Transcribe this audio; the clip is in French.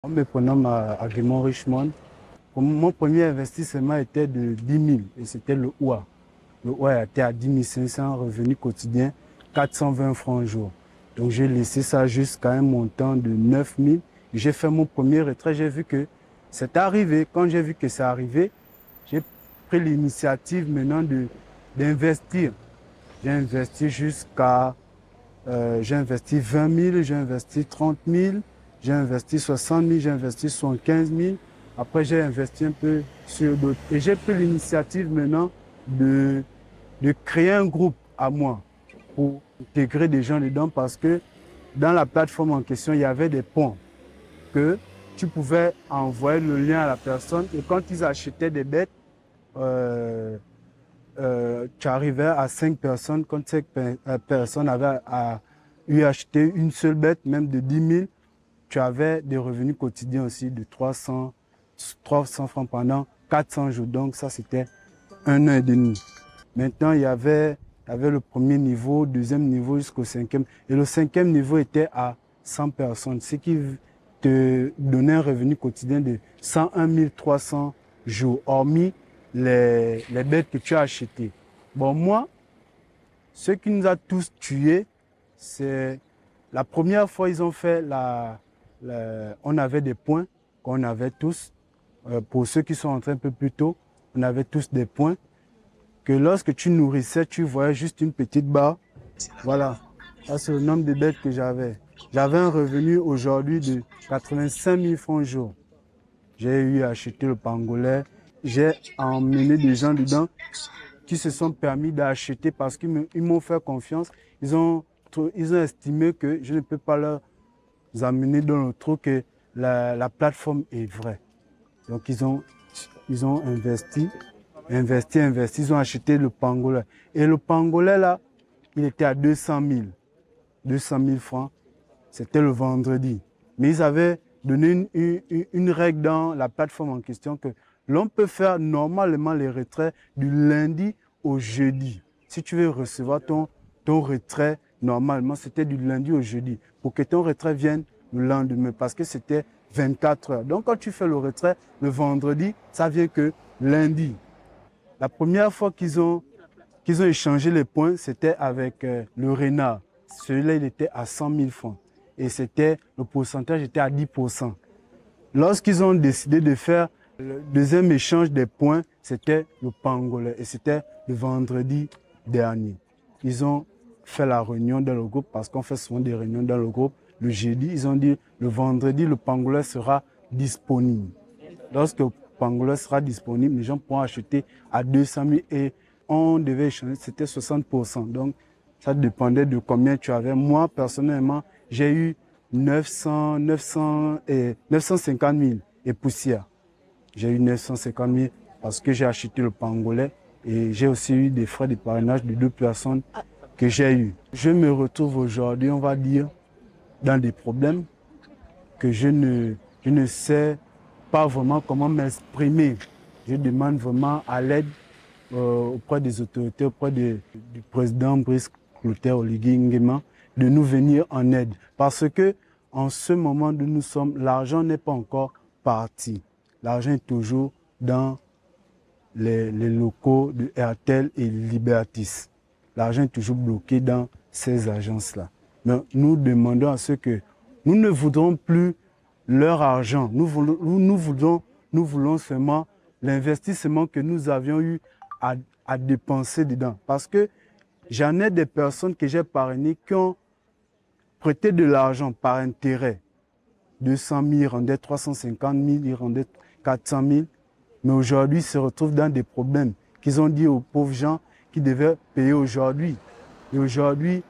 En me prenant à Raymond Richemont, mon premier investissement était de 10 000 et c'était le OUA. Le OUA était à 10 500 revenus quotidiens, 420 francs au jour. Donc j'ai laissé ça jusqu'à un montant de 9 000. J'ai fait mon premier retrait, j'ai vu que c'est arrivé. Quand j'ai vu que c'est arrivé, j'ai pris l'initiative maintenant d'investir. J'ai investi 20 000, j'ai investi 30 000, j'ai investi 60 000, j'ai investi 75 000. Après, j'ai investi un peu sur d'autres. Et j'ai pris l'initiative maintenant de, de créer un groupe à moi pour intégrer des gens dedans parce que dans la plateforme en question, il y avait des points que tu pouvais envoyer le lien à la personne et quand ils achetaient des bêtes, tu arrivais à 5 personnes. Quand 5 personnes avaient eu acheté une seule bête, même de 10 000, tu avais des revenus quotidiens aussi de 300 francs pendant 400 jours. Donc ça, c'était 1 an et demi. Maintenant, il y avait le premier niveau, deuxième niveau jusqu'au cinquième. Et le cinquième niveau était à 100 personnes, ce qui te donnait un revenu quotidien de 101 300 jours, hormis les bêtes que tu as achetées. Bon, moi, ce qui nous a tous tués, c'est la première fois ils ont fait on avait des points qu'on avait tous. Pour ceux qui sont entrés un peu plus tôt, on avait tous des points que lorsque tu nourrissais, tu voyais juste une petite barre. Voilà, ça c'est le nombre de bêtes que j'avais. J'avais un revenu aujourd'hui de 85 000 francs au jour. J'ai eu à acheter le pangolais. J'ai emmené des gens dedans qui se sont permis d'acheter parce qu'ils m'ont fait confiance. Ils ont estimé que je ne peux pas leur amener dans le trou que la plateforme est vraie. Donc ils ont investi. Ils ont acheté le pangolais. Et le pangolais là, il était à 200 000 francs. C'était le vendredi. Mais ils avaient donné une règle dans la plateforme en question que l'on peut faire normalement les retraits du lundi au jeudi. Si tu veux recevoir ton retrait, normalement, c'était du lundi au jeudi pour que ton retrait vienne le lendemain parce que c'était 24 heures. Donc, quand tu fais le retrait le vendredi, ça vient que lundi. La première fois qu'ils ont échangé les points, c'était avec le renard. Celui-là, il était à 100 000 francs. Et le pourcentage était à 10%. Lorsqu'ils ont décidé de faire le deuxième échange des points, c'était le pangolais. Et c'était le vendredi dernier. Ils ont fait la réunion dans le groupe, parce qu'on fait souvent des réunions dans le groupe. Le jeudi, ils ont dit, le vendredi, le pangolais sera disponible. Lorsque le pangolais sera disponible, les gens pourront acheter à 200 000 et on devait échanger, c'était 60%. Donc, ça dépendait de combien tu avais. Moi, personnellement, j'ai eu 950 000 et poussière. J'ai eu 950 000 parce que j'ai acheté le pangolais et j'ai aussi eu des frais de parrainage de 2 personnes que j'ai eu. Je me retrouve aujourd'hui, on va dire, dans des problèmes que je ne sais pas vraiment comment m'exprimer. Je demande vraiment à l'aide auprès des autorités, auprès du président Brice Clotaire Oligui Nguema, de nous venir en aide. Parce que en ce moment où nous sommes, l'argent n'est pas encore parti. L'argent est toujours dans les locaux de Airtel et Libertis. L'argent est toujours bloqué dans ces agences-là. Mais nous demandons à ceux que nous ne voudrons plus leur argent. Nous voulons seulement l'investissement que nous avions eu à dépenser dedans. Parce que j'en ai des personnes que j'ai parrainées qui ont prêté de l'argent par intérêt. 200 000, ils rendaient 350 000, ils rendaient 400 000. Mais aujourd'hui, ils se retrouvent dans des problèmes qu'ils ont dit aux pauvres gens qu'ils devaient payer aujourd'hui. Et aujourd'hui,